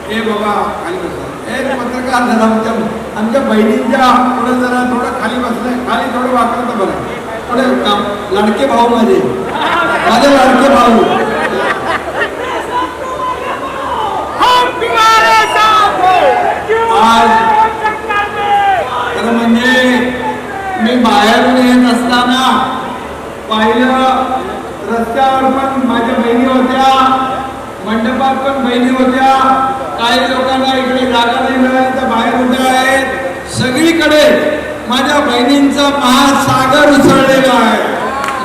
हे बाबा खाली बसला एक पत्रकार जरा आमच्या बहिणींच्या पुढे जरा थोडं खाली बसलंय खाली थोडं वाकलं तर बरं थोडे लाडके भाऊ माझे लाडके भाऊ आज खरं म्हणजे मी बाहेरून येत असताना पाहिलं रस्त्यावर पण माझ्या बहिणी होत्या मंडपात पण बहिणी होत्या काही लोकांना इकडे जागा नाही मिळाली तर बाहेर उभ्या आहेत सगळीकडे माझ्या बहिणींचा महासागर उसळलेला आहे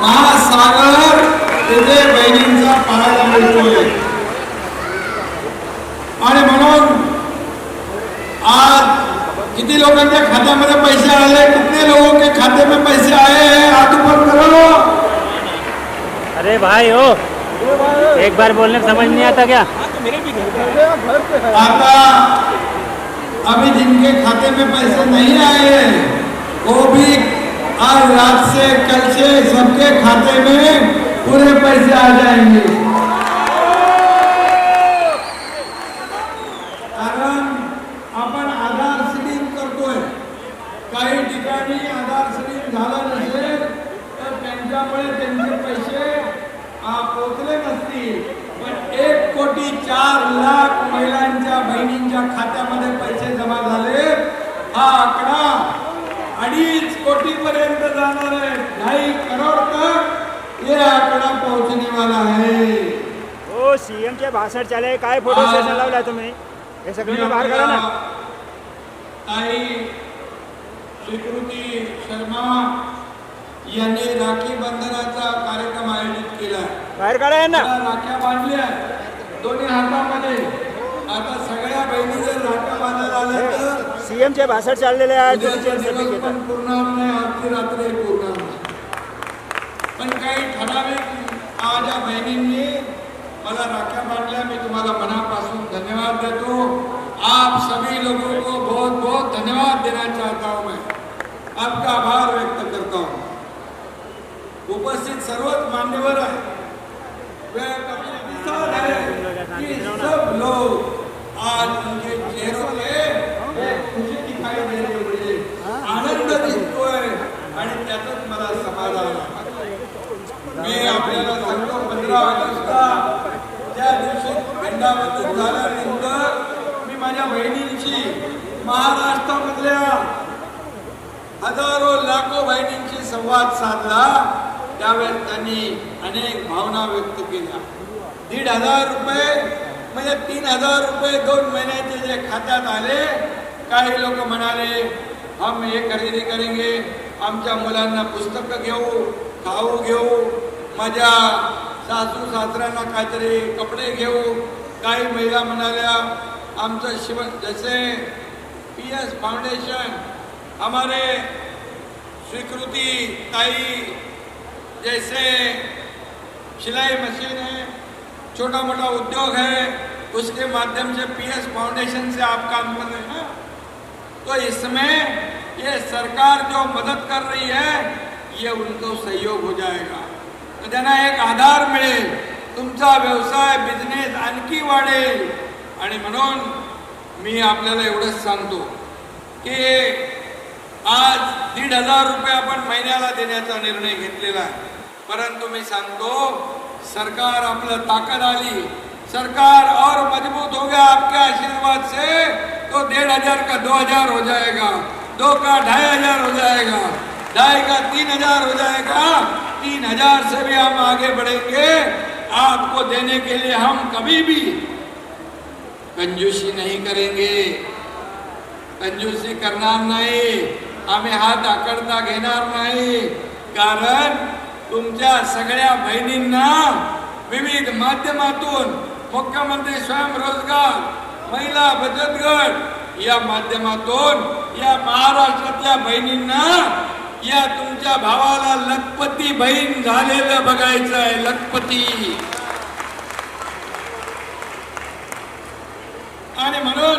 महासागर तिथे बहिणींचा पाहायला मिळतोय आणि म्हणून आज किती लोगों के खाते में पैसे आए कितने लोगों के खाते में पैसे आए हैं हाथ ऊपर करो। अरे भाई हो एक बार बोलने समझ नहीं आता क्या आता अभी जिनके खाते में पैसे नहीं आए हैं वो भी आज रात से कल से सबके खाते में पूरे पैसे आ जाएंगे कारण आपण आधार सीडिंग करतोय काही ठिकाणी आधार सीडिंग झालं नसेल तर त्यांच्यामुळे त्यांचे पैसे पोहोचले नसतील पण 1,04,00,000 महिलांच्या बहिणींच्या खात्यामध्ये पैसे जमा झाले हा आकडा 2.5 कोटी पर्यंत जाणार आहे 2.5 करोड़ तक ये आंकड़ा पहुंचने वाला है। ओ सीएम के भाषण चले काय फोटो सेशन लावला तुम्ही हे सगळं बाहेर काढा ना ताई स्वीकृती शर्मा यांनी राखी बंधनाचा कार्यक्रम आयोजित केला बाहेर काढा ना राख्या बांधल्या दोन्ही हातामध्ये आता सगळ्या बहिणी जर राख्या बांधायला आल्या तर सीएम चे भाषण चाललेले आहे पण पूर्ण नाही आजची रात्री पूर्ण पण काही ठराविक माझ्या बहिणींनी मला राख्या बांधल्या मी तुम्हाला मनापासून धन्यवाद देतो आप सभी लोगों को बहुत बहुत धन्यवाद देना चाहता हूं मैं आपका आभार व्यक्त करता हूं उपस्थित सर्वच मान्यवर है वह कभी मिसाल है कि सब लोग आज उनके चेहरों पे खुशी दिखाई दे रही है आनंद दिसतोय आणि त्यातच मला समाधान मी आपल्याला सांगतो 15 ऑगस्टला त्या दिवशी भेंडावत झाल्यानंतर मी माझ्या बहिणींची महाराष्ट्रामधल्या हजारो लाखो बहिणींशी संवाद साधला त्यावेळेस त्यांनी अनेक भावना व्यक्त केल्या 1,500 रुपये म्हणजे 3,000 रुपये 2 महिन्याचे जे खात्यात आले काही लोक म्हणाले हम हे खरेदी करेंगे आमच्या मुलांना पुस्तकं घेऊ खाऊ घेऊ माझ्या सासू सासऱ्यांना काहीतरी कपडे घेऊ काही महिला म्हणाल्या आमचं शिव जैसे PS फाउंडेशन हमारे स्वीकृति ताई जैसे सिलाई मशीन है छोटा मोटा उद्योग है उसके माध्यम से PS फाउंडेशन से आप काम कर रहे हैं तो इसमें ये सरकार जो मदद कर रही है ये उनको सहयोग हो जाएगा तो त्यांना एक आधार मिळेल तुमचा व्यवसाय बिझनेस आणखी वाढेल आणि म्हणून मी आपल्याला एवढंच सांगतो की आज 1,500 रुपये आपण महिन्याला देण्याचा निर्णय घेतलेला आहे परंतु मी सांगतो सरकार आपलं ताकद आली सरकार और मजबूत हो गया आपके आशीर्वाद से तो 1,500 का 2,000 हो जाएगा 2 का 2,500 हो जाएगा 2,500 का 3,000 हो जाएगा 3,000 से भी हम आगे बढ़ेंगे आपको देने के लिए हम कभी भी कंजूसी नहीं करेंगे कंजूसी करणार नाही आम्ही हात आकडता घेणार नाही कारण तुमच्या सगळ्या बहिणींना विविध माध्यमातून मुख्यमंत्री स्वयंरोजगार महिला बचत गट या माध्यमातून या महाराष्ट्रातल्या बहिणींना या तुमच्या भावाला लखपती बहीण झालेलं बघायचं आहे लखपती आणि म्हणून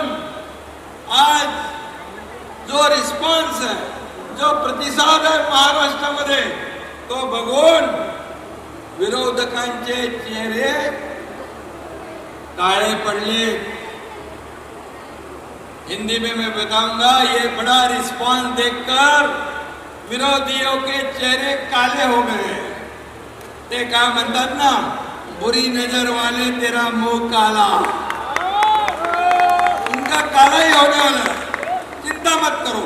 आज जो रिस्पॉन्स आहे जो प्रतिसाद आहे महाराष्ट्रामध्ये तो बघून विरोधकांचे चेहरे काळे पडले हिंदी में मैं बताऊंगा। ये बड़ा रिस्पांस देखकर विरोधियों के चेहरे काले हो गए। ते का म्हणतात ना, बुरी नजर वाले तेरा मुंह काला, उनका काला ही होने वाला है। चिंता मत करो,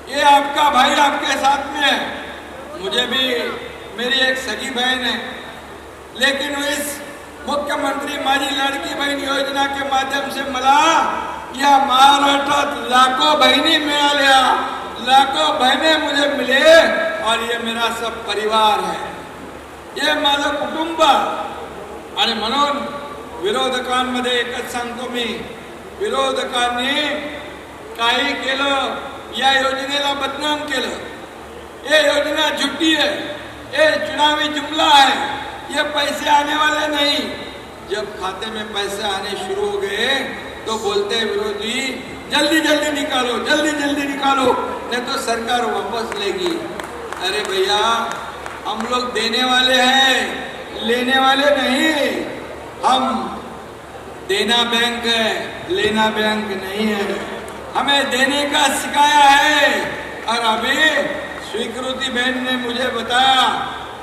ये आपका भाई आपके साथ में है। मुझे भी मेरी एक सगी बहन है, लेकिन इस मुख्यमंत्री माझी लाडकी बहीण योजना के माध्यम से मला या महाराष्ट्रात लाखों बहिणी मिळाल्या, लाखों बहने मुझे मिले, और ये मेरा सब परिवार है, ये माझं कुटुंब। आणि म्हणून विरोधकांमध्ये एकच सांगतो मी, विरोधकांनी काही केलं, या योजनेला बदनाम केलं। ये योजना झूठी है, ये चुनावी जुमला है, ये पैसे आने वाले नहीं। जब खाते में पैसे आने शुरू हो गए तो बोलते विरोधी जल्दी जल्दी निकालो, जल्दी जल्दी निकालो, नहीं तो सरकार वापस लेगी। अरे भैया, हम लोग देने वाले हैं, लेने वाले नहीं। हम देना बैंक है, लेना बैंक नहीं है। हमें देने का सिखाया है। और अभी स्वीकृति बहन ने मुझे बताया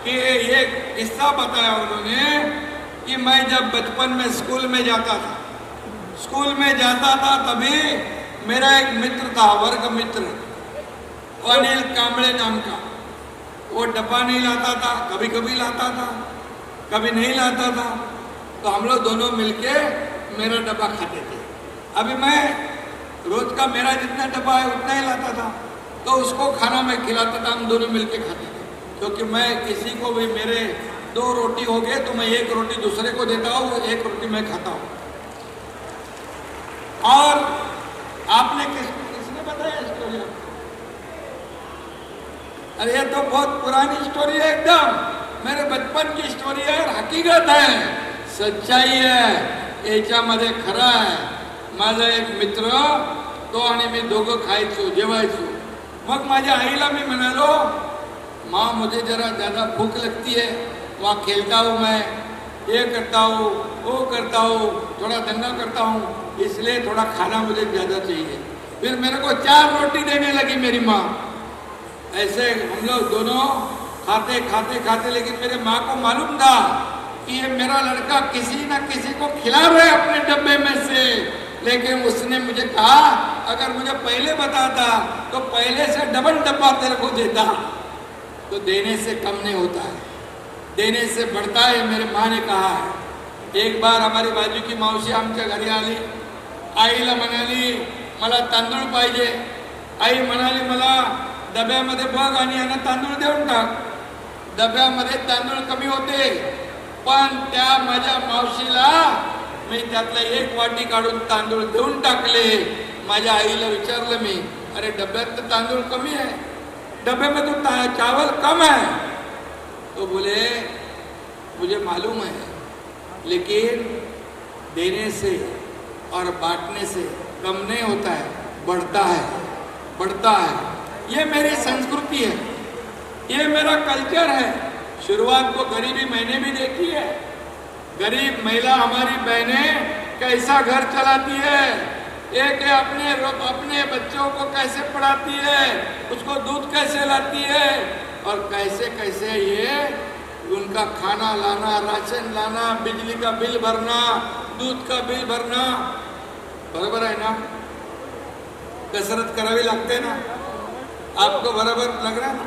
कि ये किस्सा बताया उन्होंने कि मैं जब बचपन में स्कूल में जाता था, तभी मेरा एक मित्र था, वर्ग मित्र, अनिल कांबळे नाम का। वो डब्बा नहीं लाता था, कभी कभी लाता था, कभी नहीं लाता था, तो हम लोग दोनों मिलके मेरा डब्बा खाते थे। अभी मैं रोज का मेरा जितना डब्बा है उतना ही लाता था, तो उसको खाना मैं खिलाता था, हम दोनों मिलके खाते थे। क्योंकि मैं किसी को भी, मेरे 2 रोटी हो गए तो मैं 1 रोटी दूसरे को देता हूँ, 1 रोटी मैं खाता हूँ। और आपने किसने बताया स्टोरी? अरे ये तो बहुत पुरानी स्टोरी है, एकदम मेरे बचपन की स्टोरी है, और हकीकत है, सच्चाई है, याच्यामध्ये खरा आहे। माझा एक मित्र तो आणि मी दोघं खायचो, जेवायचो। मग माझ्या आईला मी म्हणालो, माँ मुझे जरा ज़्यादा भूख लगती है, वहाँ खेलता हूँ मैं, ये करता हूँ, वो करता हूँ, थोड़ा दंगा करता हूँ, इसलिए थोड़ा खाना मुझे ज़्यादा चाहिए। फिर मेरे को 4 रोटी देने लगी मेरी माँ। ऐसे हम लोग दोनों खाते खाते खाते, लेकिन मेरे माँ को मालूम था कि ये मेरा लड़का किसी न किसी को खिला रहा है अपने डब्बे में से। लेकिन उसने मुझे कहा, अगर मुझे पहले बताता तो पहले से डबल डब्बा तेरे को देता। तो देने से कम नहीं होता है, देने से बढ़ता है, मेरे माँ ने कहा है। एक बार हमारी बाजू की मावशी आमच्या घरी आली, आईला म्हणाली मला तांदूळ पाहिजे। आई म्हणाली मला डब्यामध्ये बघ आणि यांना तांदूळ देऊन टाक। डब्यामध्ये तांदूळ कमी होते, पण त्या माझ्या मावशीला मी त्यातला 1 वाटी काढून तांदूळ देऊन टाकले। माझ्या आईला विचारलं मी, अरे डब्यात तर तांदूळ कमी आहे, डब्बे में तो चावल कम है। तो बोले मुझे मालूम है, लेकिन देने से और बांटने से कम नहीं होता है, बढ़ता है, बढ़ता है। ये मेरी संस्कृति है, ये मेरा कल्चर है। शुरुआत को गरीबी मैंने भी देखी है। गरीब महिला हमारी बहनें कैसा घर चलाती है, एक अपने बच्चों को कैसे पढ़ाती है, उसको दूध कैसे लाती है, और कैसे कैसे ये उनका खाना लाना, राशन लाना, बिजली का बिल भरना, दूध का बिल भरना। बराबर है ना? कसरत करावी लगते ना, आपको बराबर लग रहा है ना?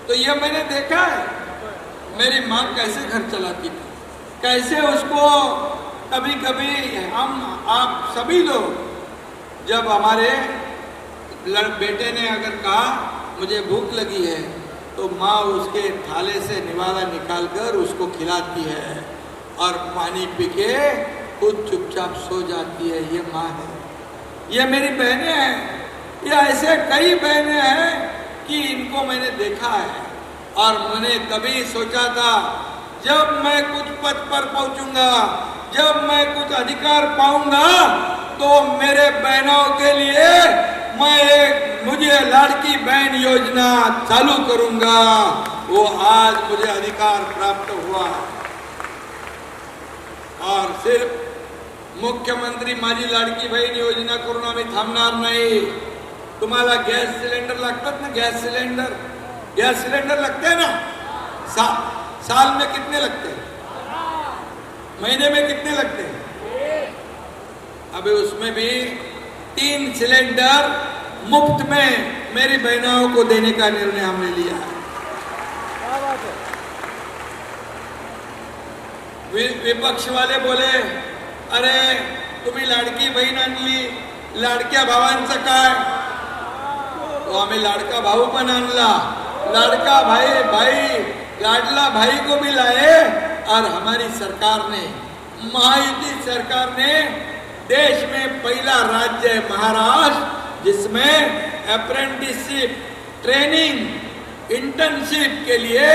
तो ये मैंने देखा है, मेरी माँ कैसे घर चलाती थी, कैसे उसको कभी कभी आप सभी लोग, जब हमारे बेटे ने अगर कहा मुझे भूख लगी है, तो माँ उसके थाले से निवाला निकालकर उसको खिलाती है, और पानी पी के खुद चुपचाप सो जाती है। ये माँ है, ये मेरी बहनें हैं, ये ऐसे कई बहनें हैं कि इनको मैंने देखा है। और मैंने कभी सोचा था, जब मैं कुछ पद पर पहुंचूंगा, जब मैं कुछ अधिकार पाऊंगा, तो मेरे बहनों के लिए मैं मुझे लाडकी बहन योजना चालू करूंगा। वो आज मुझे अधिकार प्राप्त हुआ, और सिर्फ मुख्यमंत्री माझी लाडकी बहीण योजना करून आम्ही थांबणार नाही. तुम्हाला गॅस सिलेंडर लागतात ना, गॅस सिलेंडर लगते ना, साल में कितने लगते, महीने में कितने लगते? अभी उसमें भी 3 सिलेंडर मुफ्त में मेरी बहनों को देने का निर्णय हमने लिया है. विपक्ष वाले बोले, अरे तुम्ही लाडकी बहीण आणली, लाडक्या भावांचं काय? तो आम्ही लाडका भाऊ पण आणला, लाडका भाई लाडला भाई को भी लाए. और हमारी सरकार ने, महायुति सरकार ने, देश में पहला राज्य है महाराष्ट्र जिसमें अप्रेंटिसशिप ट्रेनिंग इंटर्नशिप के लिए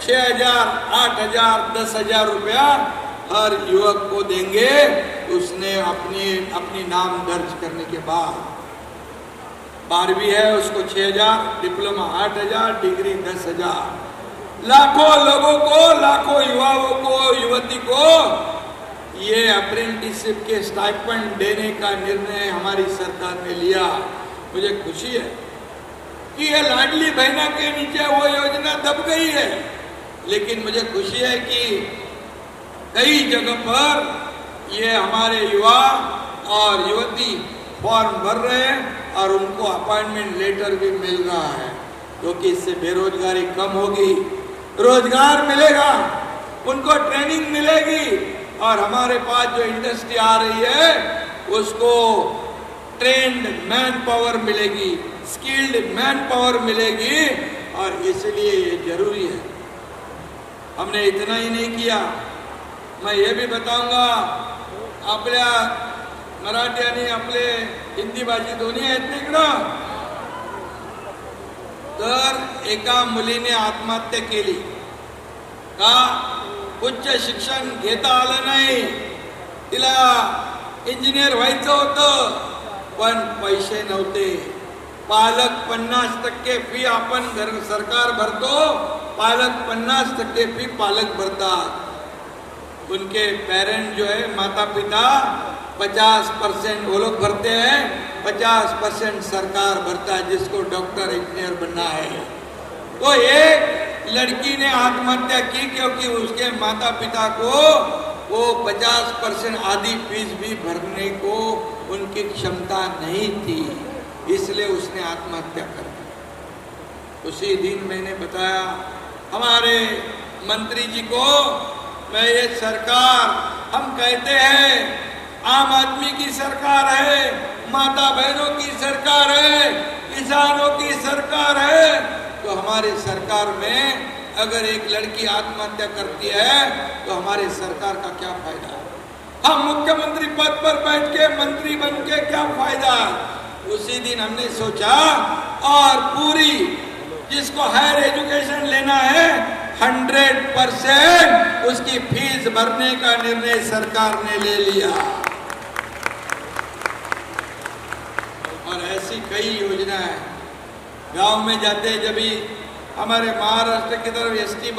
6,000, 8,000, 10,000 रुपया हर युवक को देंगे. उसने अपनी नाम दर्ज करने के बाद 12वीं है उसको 6,000, डिप्लोमा 8,000, डिग्री 10,000. लाखों लोगों को, लाखों युवाओं को, युवती को ये अप्रेंटिसशिप के स्टाइपेंड देने का निर्णय हमारी सरकार ने लिया. मुझे खुशी है कि ये लाडली बहना के नीचे वो योजना दब गई है, लेकिन मुझे खुशी है कि कई जगह पर ये हमारे युवा और युवती फॉर्म भर रहे हैं और उनको अपॉइंटमेंट लेटर भी मिल रहा है, क्योंकि इससे बेरोजगारी कम होगी, रोजगार मिलेगा, उनको ट्रेनिंग मिलेगी और हमारे पास जो इंडस्ट्री आ रही है उसको ट्रेंड मैन पावर मिलेगी, स्किल्ड मैन पावर मिलेगी. और इसलिए ये जरूरी है. हमने इतना ही नहीं किया, मैं ये भी बताऊंगा, आपल्या मराठी आणि आपले हिंदी भाषी दोन्ही आहेत तिकडं. तर एका मुलीने आत्महत्या केली का? उच्च शिक्षण घेता आलं नाही, तिला इंजिनियर व्हायचं होतं पण पैसे नव्हते. पालक 50% फी आपण सरकार भरतो, पालक 50% फी पालक भरतात. उनके पेरेंट जो है माता पिता 50% वो लोग भरते हैं, 50% सरकार भरता है जिसको डॉक्टर इंजीनियर बनना है. तो एक लड़की ने आत्महत्या की क्योंकि उसके माता पिता को वो 50% आधी फीस भी भरने को उनकी क्षमता नहीं थी, इसलिए उसने आत्महत्या कर दी. उसी दिन मैंने बताया हमारे मंत्री जी को, मैं ये सरकार, हम कहते हैं आम आदमी की सरकार है, माता बहनों की सरकार है, किसानों की सरकार है. तो हमारी सरकार में अगर एक लड़की आत्महत्या करती है तो हमारी सरकार का क्या फायदा? हम मुख्यमंत्री पद पर बैठ के मंत्री बन के क्या फायदा? उसी दिन हमने सोचा और पूरी जिसको हायर एजुकेशन लेना है 100% उसकी फीस भरने का निर्णय सरकार ने ले लिया. और ऐसी कई योजना है. गांव में जाते जब भी हमारे महाराष्ट्र की तरफ एसटी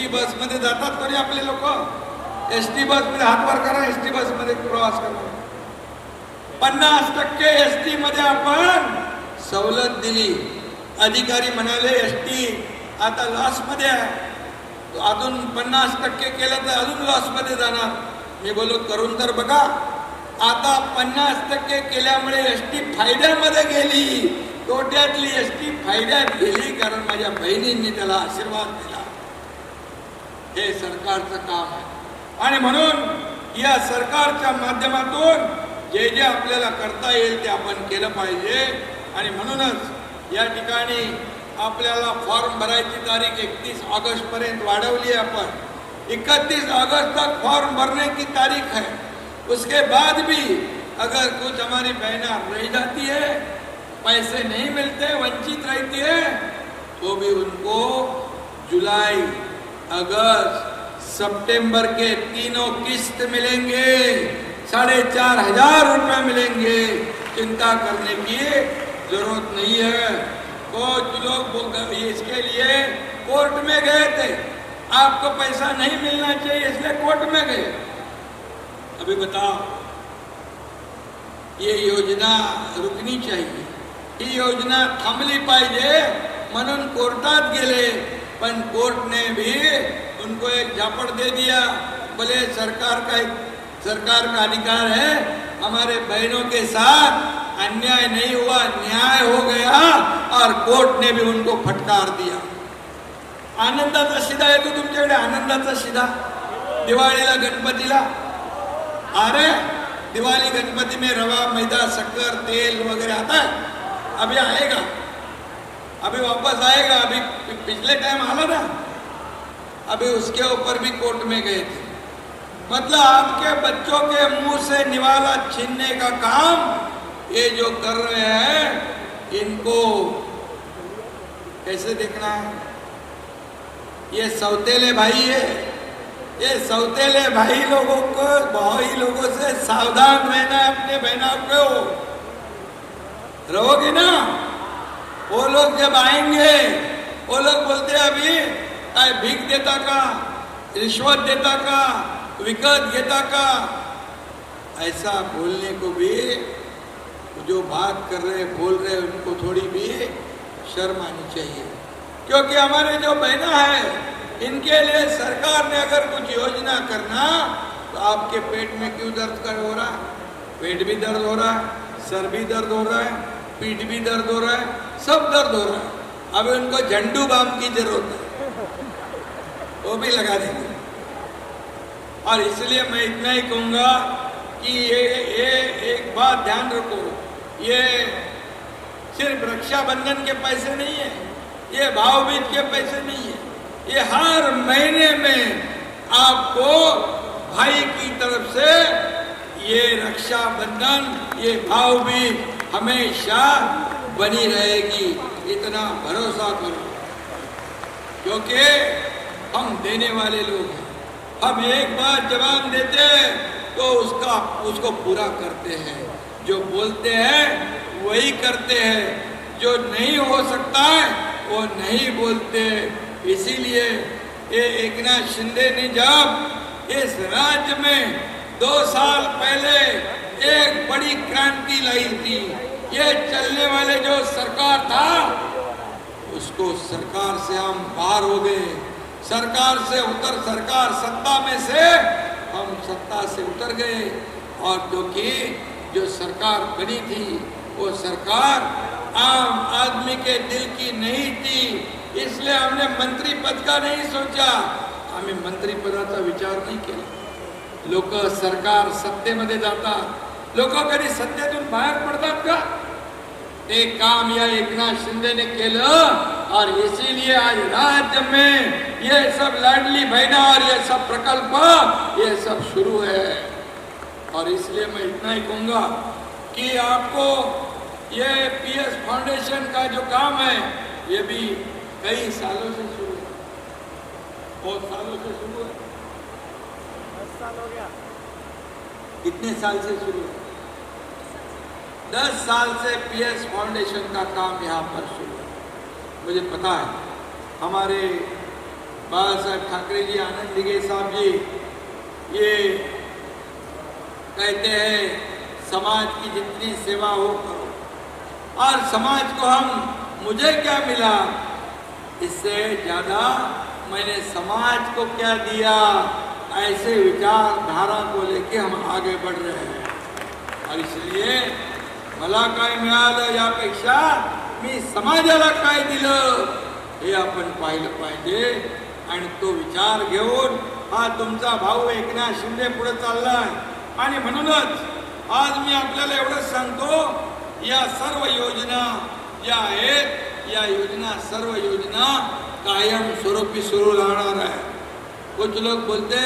बस मध्ये जातात कोणी आपले लोक, एसटी बस मध्ये हात वर करा, एसटी बस मध्ये प्रवास करा. 50% एसटी मध्ये आपण सवलत दिली. अधिकारी म्हणाले एसटी आता लॉस मध्ये आहे, तो अजून 50% केलं तर अजून लॉस मध्ये जाणार. मी बोललो करून तर बघा. आता 50% केल्यामुळे एसटी फायद्यामध्ये गेली, तोट्यातली एसटी फायद्यात गेली, कारण माझ्या बहिणींनी त्याला आशीर्वाद दिला. हे सरकारचं काम आहे. आणि म्हणून या सरकारच्या माध्यमातून जे जे आपल्याला करता येईल ते आपण केलं पाहिजे. आणि म्हणूनच या ठिकाणी आपल्याला फॉर्म भरायची तारीख 31 ऑगस्ट पर्यंत वाढवली है. अपन 31 अगस्त तक फॉर्म भरने की तारीख है. उसके बाद भी अगर कुछ हमारी बहनें रह जाती है, पैसे नहीं मिलते, वंचित रहती है, तो भी उनको जुलाई, अगस्त, सितंबर के तीनों किस्त मिलेंगे, 4,500 रुपये मिलेंगे. चिंता करने की जरूरत नहीं है. कुछ लोग इसके लिए कोर्ट में गए थे, आपको पैसा नहीं मिलना चाहिए इसलिए कोर्ट में गए. अभी बताओ, ये योजना रुकनी चाहिए. ही योजना थांबली पाहिजे म्हणून कोर्टात गेले, पण कोर्ट ने भी उनको एक झापड़ दे दिया. बोले सरकार का अधिकार है, हमारे बहनों के साथ अन्याय नहीं हुआ, न्याय हो गया. और कोर्ट ने भी उनको फटकार दिया. आनंदाचा शिदा येतो तुमच्याकडे, आनंदाचा शिदा दिवाळीला गणपतीला. अरे दिवाली गणपति में रवा मैदा शक्कर तेल वगैरह आता है, अभी आएगा, अभी वापस आएगा. अभी पिछले टाइम आला ना, अभी उसके ऊपर भी कोर्ट में गए थे. मतलब आपके बच्चों के मुंह से निवाला छीनने का काम ये जो कर रहे हैं, इनको कैसे देखना है? ये सौतेले भाई है, ये सौतेले भाई लोगों से सावधान रहना है. अपने बहनों को रहोगे ना, वो लोग जब आएंगे, वो लोग बोलते हैं अभी काय भीख देता का, रिश्वत देता का, विकत घेता का. ऐसा बोलने को भी जो बात कर रहे बोल रहे उनको थोड़ी भी शर्म आनी चाहिए. क्योंकि हमारे जो बहना है, इनके लिए सरकार ने अगर कुछ योजना करना, तो आपके पेट में क्यों दर्द कर हो रहा है? पेट भी दर्द हो रहा है, सर भी दर्द हो रहा है, पीठ भी दर्द हो रहा है, सब दर्द हो रहा है. अभी उनको झंडू बाम की जरूरत है, वो भी लगा देंगे. और इसलिए मैं इतना ही कहूँगा कि ये एक बात ध्यान रखो, ये सिर्फ रक्षाबंधन के पैसे नहीं है, ये भाव-बीज के पैसे नहीं है. ये हर महीने में आपको भाई की तरफ से ये रक्षाबंधन, ये भाव-बीज हमेशा बनी रहेगी. इतना भरोसा करो, क्योंकि हम देने वाले लोग हैं. हम एक बार जवान देते तो उसको पूरा करते हैं. जो बोलते हैं वही करते हैं, जो नहीं हो सकता है वो नहीं बोलते. इसीलिए ये एकनाथ शिंदे ने जब इस राज्य में 2 साल पहले एक बड़ी क्रांति लाई थी, ये चलने वाले जो सरकार था, उसको सरकार से हम बाहर हो गए. सरकार सत्ता में से हम सत्ता से उतर गए. और क्योंकि जो सरकार बनी थी, वो सरकार आम आदमी के दिल की नहीं थी, इसलिए हमने मंत्री पद का नहीं सोचा, आम्ही मंत्री पदाचा विचार नाही केला. लोक सरकार सत्तेमध्ये जातात, लोक कधी सत्तेतून बाहेर पडतात का? ते काम या एकनाथ शिंदे ने केलं. और इसीलिए आज राज्य में ये सब लाडली बहना और ये सब प्रकल्प ये सब शुरू है. और इसलिए मैं इतना ही कहूँगा कि आपको ये पीएस फाउंडेशन का जो काम है, ये भी कई सालों से शुरू है, बहुत सालों से शुरू है. 10 साल हो गया. कितने साल से शुरू है? 10 साल से पीएस फाउंडेशन का काम यहाँ पर शुरू है. मुझे पता है हमारे बाला साहब ठाकरे जी, आनंद दिघे साहब जी, ये कहते हैं समाज की जितनी सेवा हो करो. और समाज को मुझे क्या मिला, इससे ज्यादा मैंने समाज को क्या दिया, ऐसे विचारधारा को लेके हम आगे बढ़ रहे हैं. और इसलिए मला काय मिळालं यापेक्षा मी समाजाला काय दिलं हे आपण पाहिलं पाहिजे. आणि तो विचार घेऊन हा तुमचा भाऊ एकनाथ शिंदे पुढे चाललाय. आणि म्हणूनच आज मी आपल्याला एवढंच सांगतो, या सर्व योजना ज्या आहेत, या योजना सर्व योजना कायम स्वरूपी सुरू राहणार है. कुछ लोग बोलते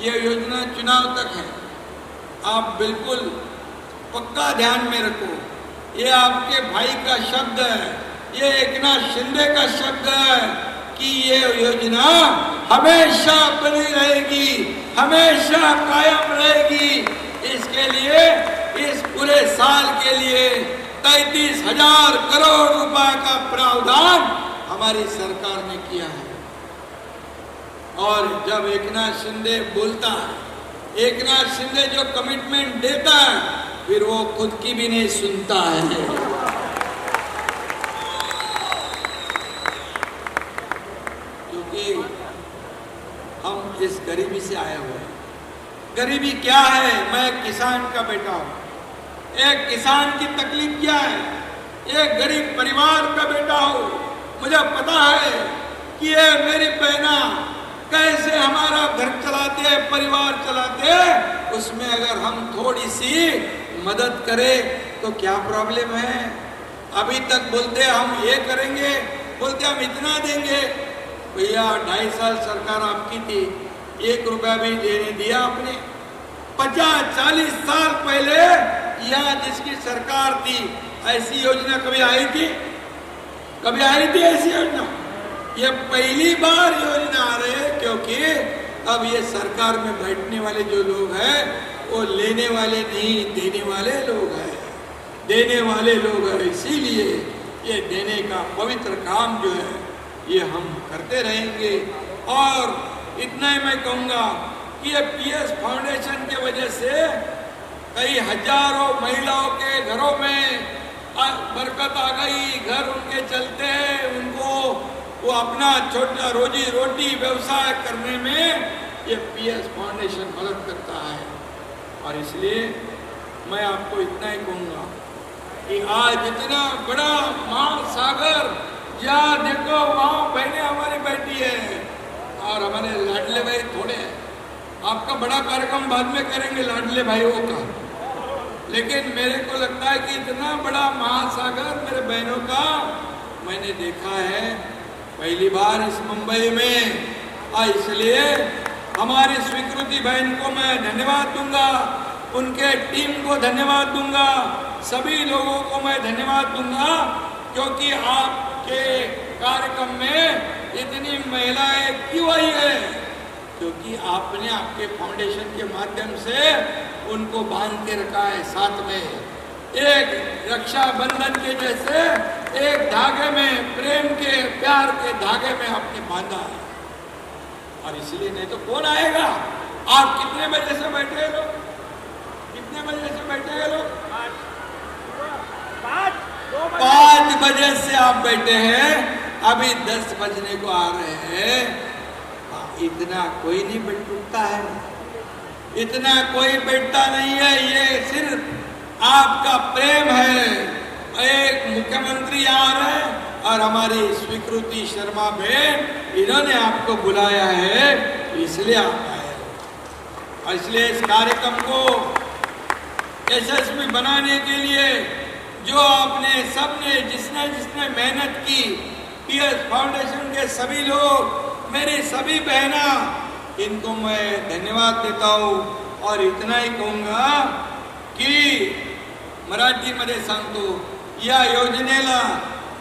ये योजना चुनाव तक है. आप बिल्कुल पक्का ध्यान में रखो, ये आपके भाई का शब्द है, ये एकनाथ शिंदे का शब्द है कि ये योजना हमेशा बनी रहेगी, हमेशा कायम रहेगी. इसके लिए इस पूरे साल के लिए 33,000 करोड़ रुपए का प्रावधान हमारी सरकार ने किया है. और जब एकनाथ शिंदे बोलता है एकनाथ शिंदे जो कमिटमेंट देता है फिर वो खुद की भी नहीं सुनता है। क्योंकि हम इस गरीबी से आए हुए हैं। गरीबी क्या है? मैं किसान का बेटा हूं। एक किसान की तकलीफ क्या है? एक गरीब परिवार का बेटा हूं। मुझे पता है कि ये मेरी बहना कैसे हमारा घर चलाते हैं, परिवार चलाते हैं। उसमें अगर हम थोड़ी सी मदद करें तो क्या प्रॉब्लम है? अभी तक बोलते हम ये करेंगे, बोलते हम इतना देंगे। भैया 2.5 साल सरकार आपकी थी, 1 रुपया भी देने दिया आपने? 50-40 साल पहले यहाँ जिसकी सरकार थी ऐसी योजना कभी आई थी? कभी आई थी ऐसी योजना? ये पहली बार योजना आ रही है, क्योंकि अब ये सरकार में बैठने वाले जो लोग हैं वो लेने वाले नहीं, देने वाले लोग हैं। देने वाले लोग हैं, इसीलिए ये देने का पवित्र काम जो है ये हम करते रहेंगे। और इतना ही मैं कहूँगा कि ये पीएस फाउंडेशन की वजह से कई हजारों महिलाओं के घरों में बरकत आ गई। घर उनके चलते हैं, उनको वो अपना छोटा रोजी रोटी व्यवसाय करने में ये पीएस फाउंडेशन मदद करता है। और इसलिए मैं आपको इतना ही कहूँगा कि आज इतना बड़ा महासागर, या देखो वहाँ बहनें हमारी बैठी है और हमारे लाडले भाई थोड़े हैं। आपका बड़ा कार्यक्रम बाद में करेंगे लाडले भाइयों का, लेकिन मेरे को लगता है कि इतना बड़ा महासागर मेरे बहनों का मैंने देखा है पहली बार इस मुंबई में। और इसलिए हमारी स्वीकृति बहन को मैं धन्यवाद दूंगा, उनके टीम को धन्यवाद दूंगा, सभी लोगों को मैं धन्यवाद दूंगा, क्योंकि आपके कार्यक्रम में इतनी महिलाएं क्यों आई है? क्योंकि आपने आपके फाउंडेशन के माध्यम से उनको बांध के रखा है साथ में, एक रक्षाबंधन के जैसे एक धागे में, प्रेम के प्यार के धागे में आपने बांधा है। और इसलिए नहीं तो कौन आएगा? आप कितने बजे से बैठे हैं लोग? कितने बजे से बैठे हैं लोग? 5 बजे से आप बैठे हैं, अभी 10 बजने को आ रहे हैं। इतना कोई नहीं बैठ उठता है, इतना कोई बैठता नहीं है। ये सिर्फ आपका प्रेम है। एक मुख्यमंत्री आ रहे हैं और हमारी स्वीकृति शर्मा बहन, इन्होंने आपको बुलाया है, इसलिए आप आए। और इसलिए इस कार्यक्रम को यशस्वी बनाने के लिए जो आपने सबने जिसने जिसने मेहनत की, पीएस फाउंडेशन के सभी लोग, मेरी सभी बहना, इनको मैं धन्यवाद देता हूँ। और इतना ही कहूँगा की मराठीमध्ये सांगतो, या योजनेला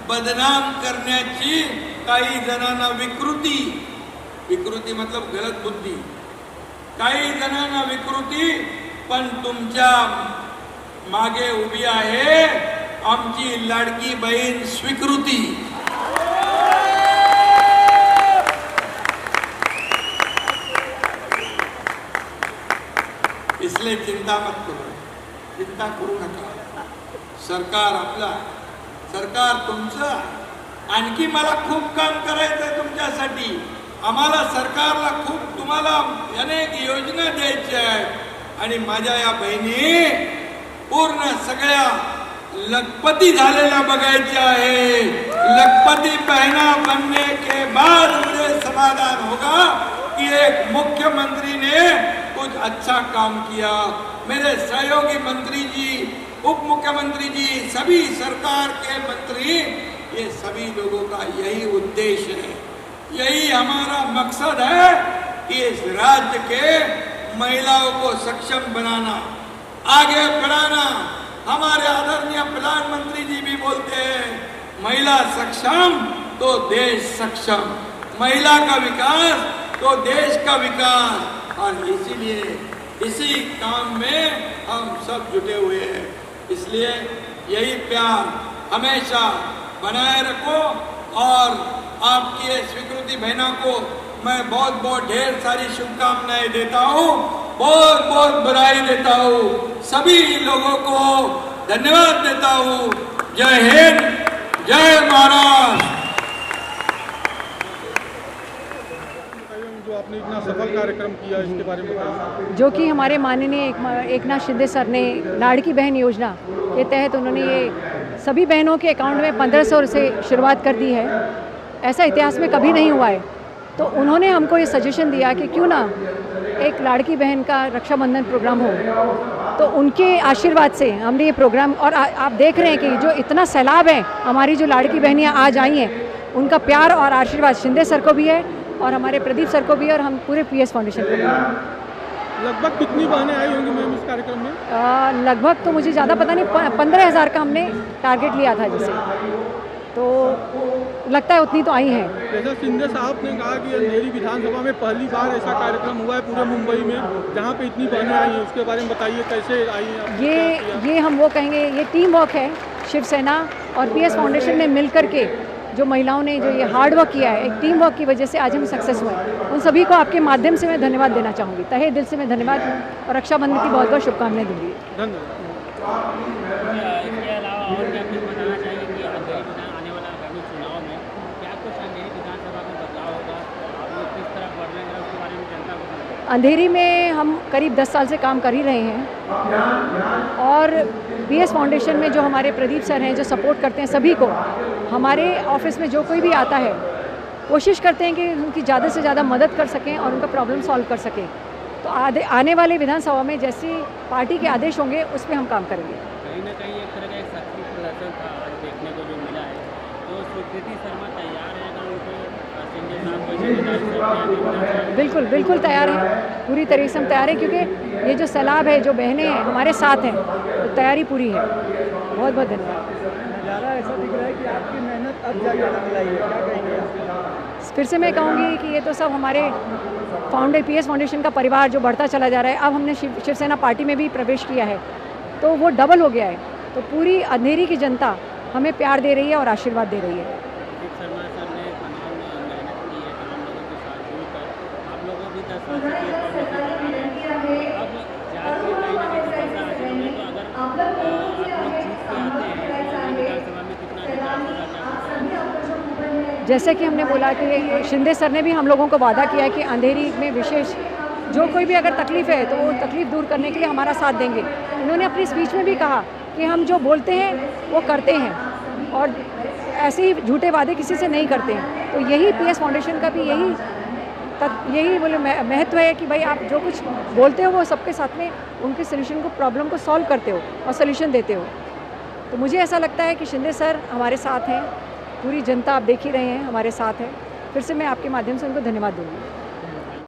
बदनाम करण्याची काही जणांना विकृती, विकृती मतलब गलत बुद्धी, काही जणांना विकृती, पण तुमच्या मागे उभी आहे आमची लाडकी बहीण स्वीकृती। इसलिए चिंता मत करो, चिंता करू नका। सरकार आपला, सरकार तुमचं। आणखी मला खूप काम करायचं तुमच्यासाठी। आम्हाला सरकारला खूप तुम्हाला अनेक योजना द्यायच्या आहेत आणि माझ्या या बहिणी पूर्ण सगळ्या लखपती झालेल्या बघायच्या आहे। लखपती बहना बनने के बाद मुझे समाधान होगा कि एक मुख्यमंत्री ने कुछ अच्छा काम किया। मेरे सहयोगी मंत्री जी, उप मुख्यमंत्री जी, सभी सरकार के मंत्री, ये सभी लोगों का यही उद्देश्य है, यही हमारा मकसद है कि इस राज्य के महिलाओं को सक्षम बनाना, आगे बढ़ाना। हमारे आदरणीय प्रधानमंत्री जी भी बोलते हैं, महिला सक्षम तो देश सक्षम, महिला का विकास तो देश का विकास। और इसीलिए इसी काम में हम सब जुटे हुए हैं। इसलिए यही प्यार हमेशा बनाए रखो। और आपकी स्वीकृति बहना को मैं बहुत बहुत ढेर सारी शुभकामनाएं देता हूँ। बहुत बहुत बधाई देता हूँ, सभी लोगों को धन्यवाद देता हूँ। जय हिंद, जय महाराष्ट्र। जो आपने इतना सफल कार्यक्रम किया इसके बारे में बताइए। जो कि हमारे माननीय एकनाथ शिंदे सर ने लाड़की बहन योजना के तहत उन्होंने ये सभी बहनों के अकाउंट में 1500 से शुरुआत कर दी है। ऐसा इतिहास में कभी नहीं हुआ है। तो उन्होंने हमको ये सजेशन दिया कि क्यों ना एक लाड़की बहन का रक्षाबंधन प्रोग्राम हो। तो उनके आशीर्वाद से हमने ये प्रोग्राम, और आप देख रहे हैं कि जो इतना सैलाब है, हमारी जो लाड़की बहनियाँ आज आई हैं, उनका प्यार और आशीर्वाद शिंदे सर को भी है और हमारे प्रदीप सर को भी है और हम पूरे PS फाउंडेशन को भी है। लगभग कितनी बहनें आई होंगी मैम इस कार्यक्रम में? लगभग तो मुझे ज़्यादा पता नहीं, 15,000 का हमने टारगेट लिया था जैसे, तो लगता है उतनी तो आई हैं। जैसा शिंदे साहब ने कहा कि अंधेरी विधानसभा में पहली बार ऐसा कार्यक्रम हुआ है पूरे मुंबई में जहाँ पे इतनी बहनें आई हैं, उसके बारे में बताइए कैसे आई हैं? ये हम वो कहेंगे, ये टीम वर्क है। शिवसेना और PS फाउंडेशन ने मिल करके जो महिलाओं ने जो ये हार्ड वर्क किया है, एक टीम वर्क की वजह से आज हम सक्सेस हुए। उन सभी को आपके माध्यम से मैं धन्यवाद देना चाहूँगी, तहे दिल से मैं धन्यवाद और रक्षाबंधन की बहुत बहुत शुभकामनाएं दूंगी। धन्यवाद। इसके अलावा और क्या कुछ बताना चाहिए कि आने वाला आगामी चुनाव में क्या कुछ अंधेरी विधानसभा में बदलाव होगा, आप लोग किस तरह बढ़ रहे हैं उसके बारे में जनता को बताएं। अंधेरी में हम करीब 10 साल से काम कर ही रहे हैं और PS फाउंडेशन में जो हमारे प्रदीप सर हैं, जो सपोर्ट करते हैं सभी को, हमारे ऑफिस में जो कोई भी आता है कोशिश करते हैं कि उनकी ज़्यादा से ज़्यादा मदद कर सकें और उनका प्रॉब्लम सॉल्व कर सकें। तो आने वाले विधानसभा में जैसे पार्टी के आदेश होंगे उस पर हम काम करेंगे। कहीं ना कहीं एक तरह का एक शक्ति प्रदर्शन था आज देखने को जो मिला है, तो स्वीकृति शर्मा तैयार है अगर उनको शिंदे साहब को जिम्मेदारी सौंपी? बिल्कुल बिल्कुल तैयार हैं, पूरी तरीके से हम तैयार हैं, क्योंकि ये जो सैलाब है, जो बहनें हैं हमारे साथ हैं, तो तैयारी पूरी है। बहुत बहुत धन्यवाद। नज़ारा ऐसा दिख रहा है कि आपकी मेहनत अब जाके दिखलाई है, क्या कहेंगे आप? फिर से मैं कहूँगी कि ये तो सब हमारे PS फाउंडेशन का परिवार जो बढ़ता चला जा रहा है। अब हमने शिवसेना पार्टी में भी प्रवेश किया है, तो वो डबल हो गया है। तो पूरी अंधेरी की जनता हमें प्यार दे रही है और आशीर्वाद दे रही है। प्रदीप शर्मा सर ने तमाम मेहनत की है, तमाम लोगों के साथ जुड़कर आप लोगों भी 10 साल से PS फाउंडेशन चला रहे हैं। अब जाके कहीं ना कहीं सफलता हासिल होगी, तो अगर आप लोग जीत के आते हैं तो विधानसभा में कितना विकास होगा? जैसे कि हमने बोला कि शिंदे सर ने भी हम लोगों को वादा किया है कि अंधेरी में विशेष जो कोई भी अगर तकलीफ़ है तो वो तकलीफ़ दूर करने के लिए हमारा साथ देंगे। उन्होंने अपनी स्पीच में भी कहा कि हम जो बोलते हैं वो करते हैं और ऐसे ही झूठे वादे किसी से नहीं करते हैं। तो यही PS फाउंडेशन का भी यही बोले महत्व है कि भाई आप जो कुछ बोलते हो वो सबके साथ में उनके सोल्यूशन को, प्रॉब्लम को सॉल्व करते हो और सोल्यूशन देते हो। तो मुझे ऐसा लगता है कि शिंदे सर हमारे साथ हैं, पूरी जनता आप देख ही रहे हैं हमारे साथ है। फिर से मैं आपके माध्यम से उनको धन्यवाद दूँगी।